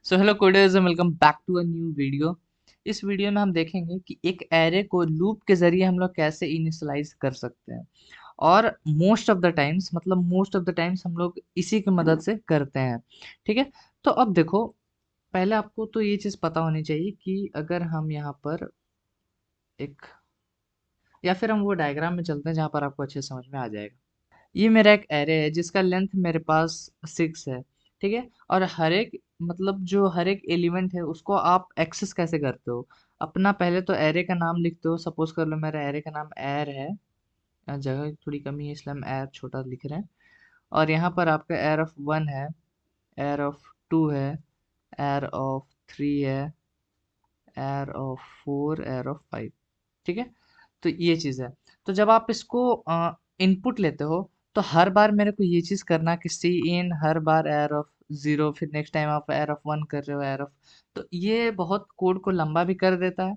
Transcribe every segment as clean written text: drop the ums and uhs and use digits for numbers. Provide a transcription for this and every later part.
So hello coders, welcome back to a new video. इस वीडियो में हम देखेंगे कि एक एरे को लूप के जरिए हम लोग कैसे इनिशियलाइज कर सकते हैं। और मोस्ट ऑफ द टाइम्स हम लोग इसी की मदद से करते हैं। ठीक है। तो अब देखो, पहले आपको तो ये चीज़ पता होनी चाहिए कि अगर हम यहाँ पर एक, या फिर हम वो डायग्राम में चलते हैं जहाँ पर आपको अच्छे से समझ में आ जाएगा। ये मेरा एक एरे है जिसका लेंथ मेरे पास 6 है। ठीक है। और हर एक एलिमेंट है उसको आप एक्सेस कैसे करते हो? अपना पहले तो एरे का नाम लिखते हो। सपोज कर लो मेरा एरे का नाम एर है। जगह की थोड़ी कमी है इसलिए हम एर छोटा लिख रहे हैं। और यहाँ पर आपका एर ऑफ 1 है, एर ऑफ 2 है, एर ऑफ 3 है, एर ऑफ 4, एर ऑफ 5। ठीक है। तो ये चीज़ है। तो जब आप इसको इनपुट लेते हो तो हर बार मेरे को ये चीज़ करना कि सी इन, हर बार एयर ऑफ 0, फिर नेक्स्ट टाइम आप एयर ऑफ 1 कर रहे हो, एयर ऑफ, तो ये बहुत कोड को लंबा भी कर देता है।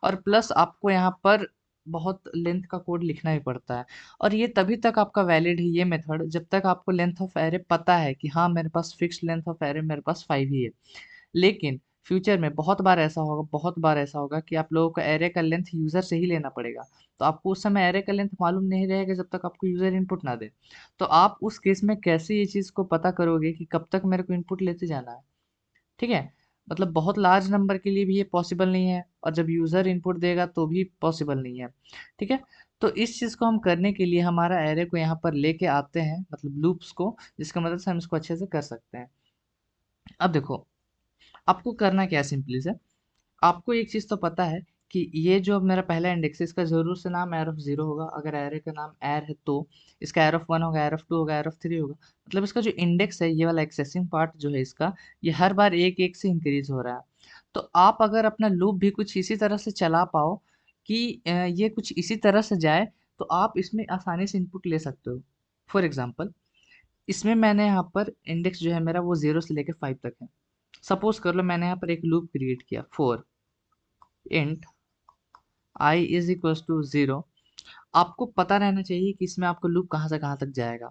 और प्लस आपको यहाँ पर बहुत लेंथ का कोड लिखना भी पड़ता है। और ये तभी तक आपका वैलिड है ये मेथड जब तक आपको लेंथ ऑफ एरे पता है कि हाँ मेरे पास फिक्स लेंथ ऑफ एरे मेरे पास 5 ही है। लेकिन फ्यूचर में बहुत बार ऐसा होगा कि आप लोगों को एरे का लेंथ यूज़र से ही लेना पड़ेगा। तो आपको उस समय एरे का लेंथ मालूम नहीं रहेगा जब तक आपको यूज़र इनपुट ना दे। तो आप उस केस में कैसे ये चीज़ को पता करोगे कि कब तक मेरे को इनपुट लेते जाना है? ठीक है। मतलब बहुत लार्ज नंबर के लिए भी ये पॉसिबल नहीं है, और जब यूज़र इनपुट देगा तो भी पॉसिबल नहीं है। ठीक है। तो इस चीज़ को हम करने के लिए हमारा एरे को यहाँ पर लेके आते हैं, मतलब लूप्स को, जिसका मदद से हम इसको अच्छे से कर सकते हैं। अब देखो, आपको करना क्या है, सिंपली से आपको एक चीज़ तो पता है कि ये जो मेरा पहला इंडेक्स है इसका ज़रूर से नाम एयर ऑफ 0 होगा। अगर एरे का नाम एयर है तो इसका एयर ऑफ 1 होगा, एयर ऑफ 2 होगा, एयर ऑफ 3 होगा। मतलब इसका जो इंडेक्स है, ये वाला एक्सेसिंग पार्ट जो है इसका, ये हर बार एक एक से इंक्रीज हो रहा है। तो आप अगर अपना लूप भी कुछ इसी तरह से चला पाओ कि ये कुछ इसी तरह से जाए, तो आप इसमें आसानी से इनपुट ले सकते हो। फॉर एग्जाम्पल, इसमें मैंने यहाँ पर इंडेक्स जो है मेरा वो 0 से लेकर 5 तक है। सपोज कर लो मैंने यहाँ पर एक लूप क्रिएट किया, for int i is equals to 0। आपको पता रहना चाहिए कि इसमें आपको लूप कहाँ से कहाँ तक जाएगा।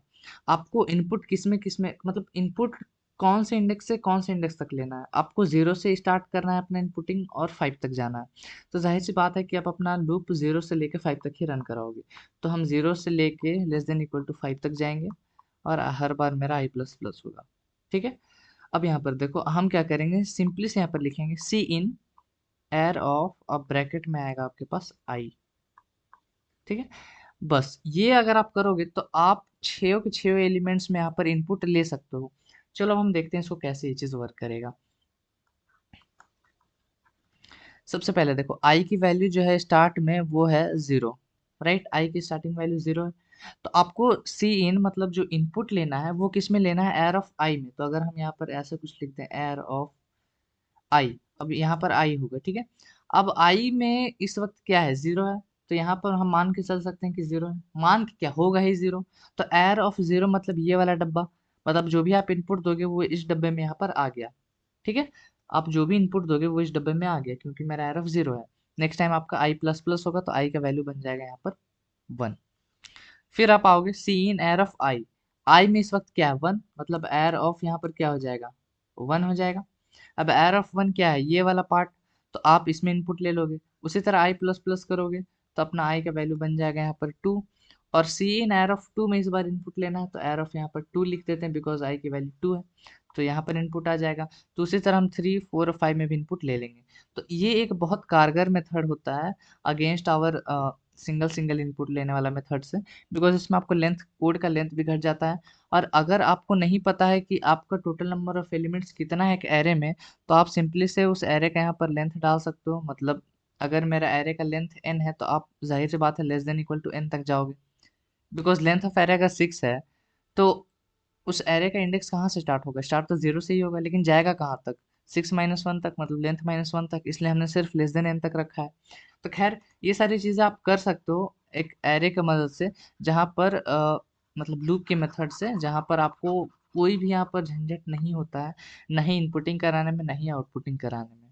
आपको इनपुट किस में मतलब इनपुट कौन से इंडेक्स से कौन से इंडेक्स तक लेना है। आपको 0 से स्टार्ट करना है अपना इनपुटिंग और 5 तक जाना है। तो जाहिर सी बात है कि आप अपना लूप 0 से लेके 5 तक ही रन कराओगे। तो हम 0 से लेके लेस देन इक्वल टू 5 तक जाएंगे, और हर बार मेरा आई प्लस प्लस होगा। ठीक है। अब यहाँ पर देखो हम क्या करेंगे, सिंपली से यहाँ पर लिखेंगे सी इन एयर ऑफ, अब ब्रैकेट में आएगा आपके पास आई। ठीक है। बस ये अगर आप करोगे तो आप छः के छः एलिमेंट्स में यहाँ पर इनपुट ले सकते हो। चलो अब हम देखते हैं इसको कैसे ये चीज़ वर्क करेगा। सबसे पहले देखो, आई की वैल्यू जो है स्टार्ट में वो है 0। राइट, आई की स्टार्टिंग वैल्यू 0 है। तो आपको सी इन मतलब जो इनपुट लेना है वो किस में लेना है, एयर ऑफ आई में। तो अगर हम यहाँ पर ऐसे कुछ लिखते हैं, एयर ऑफ आई, अब यहाँ पर आई होगा। ठीक है। अब आई में इस वक्त क्या है, 0 है। तो यहाँ पर हम मान के चल सकते हैं कि 0 है, मान के क्या होगा ही 0। तो एयर ऑफ 0 मतलब ये वाला डब्बा, मतलब जो भी आप इनपुट दोगे वो इस डब्बे में यहाँ पर आ गया। ठीक है। आप जो भी इनपुट दोगे वो इस डब्बे में आ गया क्योंकि मेरा एयर ऑफ 0 है। नेक्स्ट टाइम आपका आई प्लस प्लस होगा तो आई का वैल्यू बन जाएगा यहाँ पर 1। फिर आप आओगे सी इन एयर ऑफ आई, आई में इस वक्त क्या है, 1, मतलब एयर ऑफ यहाँ पर क्या हो जाएगा, 1 हो जाएगा। अब एयर ऑफ 1 क्या है, ये वाला पार्ट, तो आप इसमें इनपुट ले लोगे। उसी तरह आई प्लस प्लस करोगे तो अपना आई का वैल्यू बन जाएगा यहाँ पर 2। और सी इन एयर ऑफ 2 में इस बार इनपुट लेना है तो एयर ऑफ यहाँ पर 2 लिख देते हैं बिकॉज आई की वैल्यू 2 है। तो यहाँ पर इनपुट आ जाएगा। तो उसी तरह हम 3, 4 और 5 में भी इनपुट ले लेंगे। तो ये एक बहुत कारगर मेथड होता है against our single single input लेने वाला मेथड से, बिकॉज इसमें आपको लेंथ, कोड का लेंथ भी घट जाता है। और अगर आपको नहीं पता है कि आपका टोटल नंबर ऑफ एलिमेंट्स कितना है एक एरे में, तो आप सिंपली से उस एरे का यहाँ पर लेंथ डाल सकते हो। मतलब अगर मेरा एरे का लेंथ n है तो आप जाहिर सी बात है less than equal to n तक जाओगे, बिकॉज लेंथ ऑफ एरे अगर 6 है तो उस एरे का इंडेक्स कहाँ से स्टार्ट होगा, स्टार्ट तो 0 से ही होगा, लेकिन जाएगा कहाँ तक, 6 - 1 तक, मतलब लेंथ -1 तक। इसलिए हमने सिर्फ लेस देन n तक रखा है। तो खैर ये सारी चीज़ें आप कर सकते हो एक एरे की मदद से, जहाँ पर मतलब लूप के मेथड से, जहाँ पर आपको कोई भी यहाँ पर झंझट नहीं होता है, ना ही इनपुटिंग कराने में ना ही आउटपुटिंग कराने में।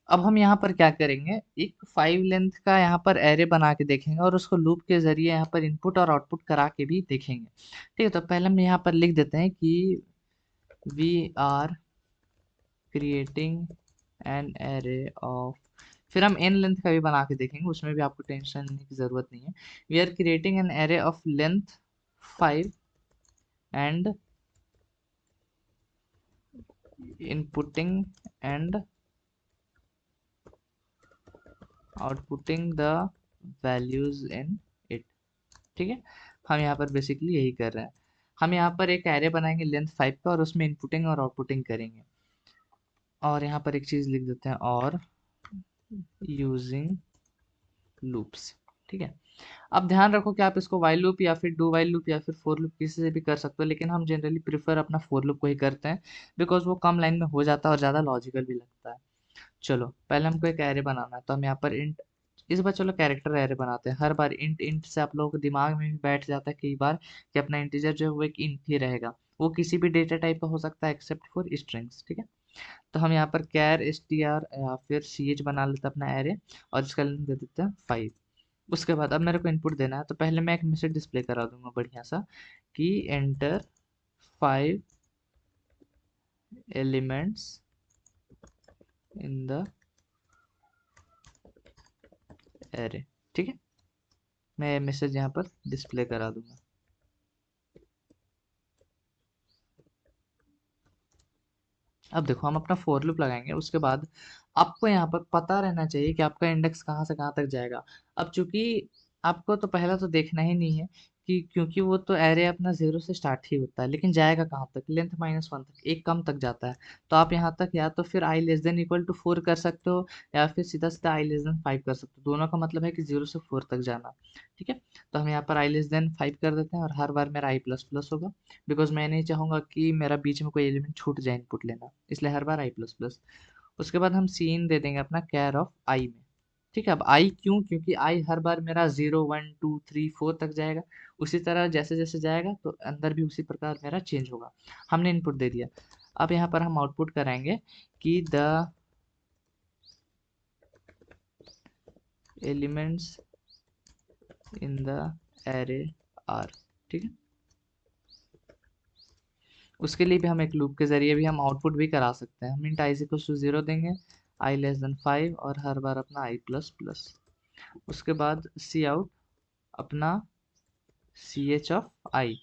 अब हम यहाँ पर क्या करेंगे, एक 5 लेंथ का यहाँ पर एरे बना के देखेंगे और उसको लूप के जरिए यहाँ पर इनपुट और आउटपुट करा के भी देखेंगे। ठीक है। तो पहले हम यहाँ पर लिख देते हैं कि we are creating an array of, फिर हम एन लेंथ का भी बना के देखेंगे, उसमें भी आपको टेंशन लेने की ज़रूरत नहीं है। We are creating an array of length 5 and inputting and outputting the values in it. ठीक है, हम यहाँ पर बेसिकली यही कर रहे हैं। हम यहाँ पर एक एरे बनाएंगे लेंथ 5 का और उसमें इनपुटिंग और आउटपुटिंग करेंगे। और यहाँ पर एक चीज़ लिख देते हैं, और यूजिंग लूप्स। ठीक है, अब ध्यान रखो कि आप इसको वाइल लूप या फिर डू वाइल लूप या फिर फोर लूप किसी से भी कर सकते हो, लेकिन हम जनरली प्रीफर अपना फोर लूप को ही करते हैं, बिकॉज वो कम लाइन में हो जाता है और ज़्यादा लॉजिकल भी लगता है। चलो पहले हमको एक एरे बनाना है, तो हम यहाँ पर इंट, इस बार चलो कैरेक्टर एरे बनाते हैं। हर बार इंट इंट से आप लोगों के दिमाग में भी बैठ जाता है कई बार कि अपना इंटीजर जो है वो एक इंट ही रहेगा, वो किसी भी डेटा टाइप का हो सकता है एक्सेप्ट फॉर स्ट्रिंग्स। ठीक है, तो हम यहाँ पर कैर एस टी आर या फिर सी एच बना लेते हैं अपना एरे, और इसका लेंथ दे देते हैं 5। उसके बाद अब मेरे को इनपुट देना है, तो पहले मैं एक मैसेज डिस्प्ले करा दूंगा बढ़िया सा कि enter 5 elements in the array. ठीक है, मैं मैसेज यहाँ पर डिस्प्ले करा दूंगा। अब देखो हम अपना फोर लूप लगाएंगे, उसके बाद आपको यहाँ पर पता रहना चाहिए कि आपका इंडेक्स कहाँ से कहाँ तक जाएगा। अब चूंकि आपको तो पहला तो देखना ही नहीं है कि, क्योंकि वो तो एरे अपना 0 से स्टार्ट ही होता है, लेकिन जाएगा कहाँ तक, लेंथ -1 तक, एक कम तक जाता है। तो आप यहाँ तक या तो फिर i less than equal to 4 कर सकते हो, या फिर सीधा सीधा i लेस देन 5 कर सकते हो। दोनों का मतलब है कि 0 से 4 तक जाना। ठीक है, तो हम यहाँ पर i लेस देन 5 कर देते हैं, और हर बार मेरा i प्लस प्लस होगा, बिकॉज मैं नहीं चाहूंगा कि मेरा बीच में कोई एलिमेंट छूट जाए इनपुट लेना, इसलिए हर बार i प्लस प्लस। उसके बाद हम सीन दे देंगे अपना कैर ऑफ आई में। ठीक है, अब आई क्यों, क्योंकि आई हर बार मेरा 0 1 2 3 4 तक जाएगा, उसी तरह जैसे जैसे जाएगा तो अंदर भी उसी प्रकार मेरा चेंज होगा। हमने इनपुट दे दिया, अब यहाँ पर हम आउटपुट कराएंगे कि the elements in the array are. ठीक है, उसके लिए भी हम एक लूप के जरिए भी हम आउटपुट भी करा सकते हैं। हम इंट आई इक्वल टू 0 देंगे, आई लेस देन 5, और हर बार अपना आई प्लस प्लस। उसके बाद सी आउट अपना सी एच ऑफ आई,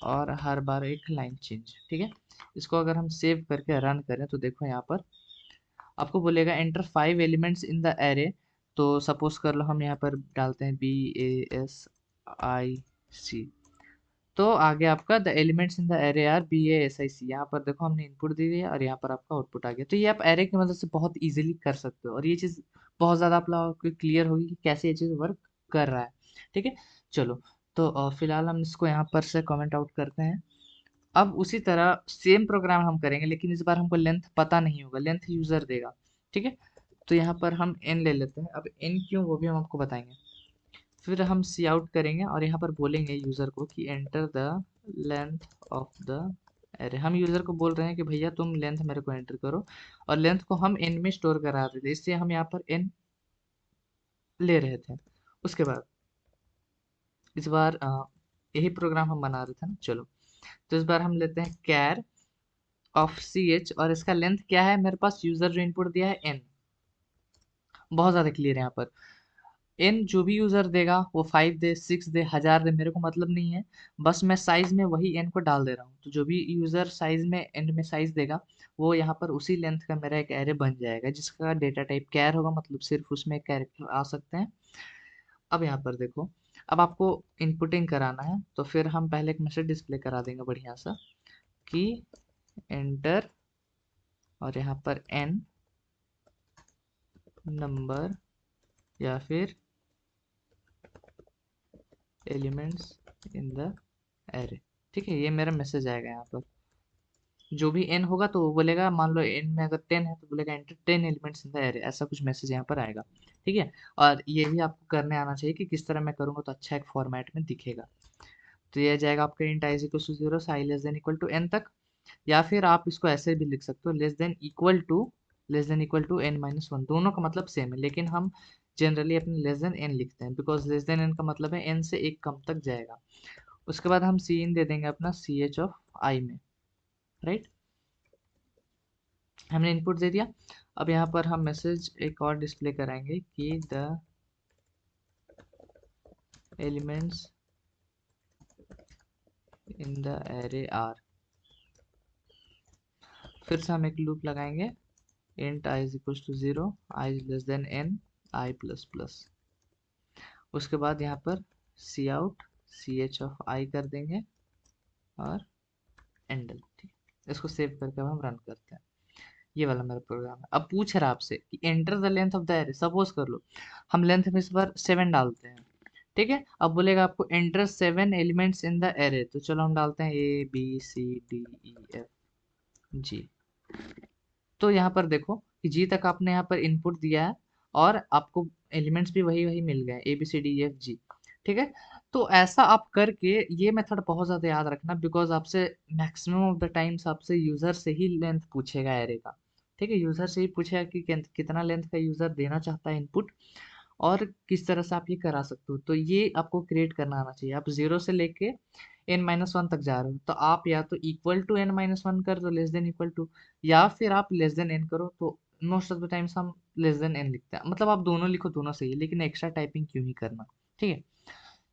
और हर बार एक लाइन चेंज। ठीक है, इसको अगर हम सेव करके रन करें तो देखो यहाँ पर आपको बोलेगा enter 5 elements in the array. तो सपोज कर लो हम यहाँ पर डालते हैं BASIC, तो आगे आपका the elements in the array are BASIC। यहाँ पर देखो हमने इनपुट दे दिया और यहाँ पर आपका आउटपुट आ गया। तो ये आप एरे की मदद से बहुत इजीली कर सकते हो, और ये चीज़ बहुत ज़्यादा आप लोगों को क्लियर होगी कि कैसे ये चीज़ वर्क कर रहा है। ठीक है, चलो तो फिलहाल हम इसको यहाँ पर से कमेंट आउट करते हैं। अब उसी तरह सेम प्रोग्राम हम करेंगे, लेकिन इस बार हमको लेंथ पता नहीं होगा, लेंथ यूज़र देगा। ठीक है, तो यहाँ पर हम n ले लेते हैं। अब n क्यों, वो भी हम आपको बताएंगे। फिर हम सी आउट करेंगे और यहाँ पर बोलेंगे यूज़र को कि enter the length of the array. हम यूज़र को बोल रहे हैं कि भैया तुम लेंथ मेरे को एंटर करो, और लेंथ को हम n में स्टोर करा रहे थे, इसलिए हम यहाँ पर n ले रहे थे। उसके बाद इस बार यही प्रोग्राम हम बना रहे थे ना। चलो तो इस बार हम लेते हैं कैर ऑफ सी एच, और इसका लेंथ क्या है, मेरे पास यूज़र जो इनपुट दिया है n, बहुत ज़्यादा क्लियर है यहाँ पर। एन जो भी यूज़र देगा वो 5 दे, 6 दे, 1000 दे, मेरे को मतलब नहीं है, बस मैं साइज में वही एन को डाल दे रहा हूँ। तो जो भी यूज़र साइज में एंड में साइज देगा, वो यहाँ पर उसी लेंथ का मेरा एक एरे बन जाएगा, जिसका डेटा टाइप कैर होगा, मतलब सिर्फ उसमें कैरेक्टर आ सकते हैं। अब यहाँ पर देखो, अब आपको इनपुटिंग कराना है, तो फिर हम पहले एक मैसेज डिस्प्ले करा देंगे बढ़िया सा कि एंटर, और यहाँ पर एन नंबर या फिर एलिमेंट्स इन द एरे। ठीक है, ये मेरा मैसेज आएगा यहाँ पर। जो भी n होगा तो वो बोलेगा, मान लो n में अगर 10 है तो बोलेगा enter 10 elements in the array, ऐसा कुछ मैसेज यहाँ पर आएगा। ठीक है, और ये भी आपको करने आना चाहिए कि किस तरह मैं करूँगा तो अच्छा एक फॉर्मेट में दिखेगा। तो ये जाएगा आपका इंट आई इक्वल टू 0 से i less than equal to n तक, या फिर आप इसको ऐसे भी लिख सकते हो, less than equal to n-1। दोनों का मतलब सेम है, लेकिन हम जनरली अपने लेस देन n लिखते हैं, बिकॉज लेस देन n का मतलब है n से एक कम तक जाएगा। उसके बाद हम सी इन दे देंगे अपना सी एच ऑफ आई में, राइट। हमने इनपुट दे दिया। अब यहाँ पर हम मैसेज एक और डिस्प्ले कराएंगे कि the elements in the array are. फिर से हम एक लूप लगाएंगे, int i is equal to 0, i is less than n, i plus plus. उसके बाद यहाँ पर cout c h of i कर देंगे और एंडल। ठीक है, इसको सेव करके अब हम रन करते हैं। ये वाला मेरा प्रोग्राम है। अब पूछ रहा है आपसे कि enter the length of the array. Suppose कर लो हम लेंथ में इस बार 7 डालते हैं। ठीक है, अब बोलेगा आपको enter 7 elements in the array. तो चलो हम डालते हैं A B C D E F G. तो यहाँ पर देखो कि जी तक आपने यहाँ पर इनपुट दिया है और आपको एलिमेंट्स भी वही वही मिल गए, A B C D E F G. ठीक है, तो ऐसा आप करके ये मेथड बहुत ज़्यादा याद रखना, बिकॉज आपसे मैक्सिमम ऑफ द टाइम्स आपसे यूज़र से ही लेंथ पूछेगा एरे का। ठीक है, यूज़र से ही पूछेगा कि कितना लेंथ का यूज़र देना चाहता है इनपुट, और किस तरह से आप ये करा सकते हो। तो ये आपको क्रिएट करना आना चाहिए। आप 0 से लेके n-1 तक जा रहे हो, तो आप या तो इक्वल टू n-1 कर दो, लेस देन इक्वल टू, या फिर आप लेस देन n करो। तो मोस्ट ऑफ द टाइम्स हम लेस देन n लिखते हैं, मतलब आप दोनों लिखो, दोनों सही है, लेकिन एक्स्ट्रा टाइपिंग क्यों ही करना। ठीक है,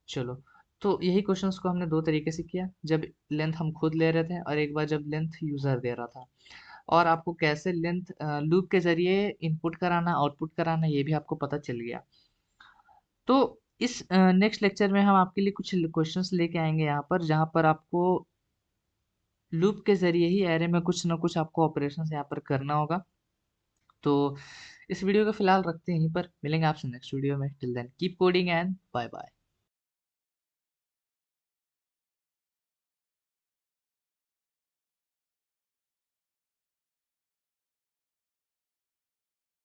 चलो। तो यही क्वेश्चंस को हमने दो तरीके से किया, जब लेंथ हम खुद ले रहे थे और एक बार जब लेंथ यूज़र दे रहा था। और आपको कैसे लेंथ लूप के ज़रिए इनपुट कराना, आउटपुट कराना, ये भी आपको पता चल गया। तो इस नेक्स्ट लेक्चर में हम आपके लिए कुछ क्वेश्चंस लेके आएंगे यहाँ पर, जहाँ पर आपको लूप के ज़रिए ही एरे में कुछ ना कुछ आपको ऑपरेशंस यहाँ पर करना होगा। तो इस वीडियो को फिलहाल रखते हैं यहीं पर, मिलेंगे आपसे नेक्स्ट वीडियो में। Till then keep coding and bye bye.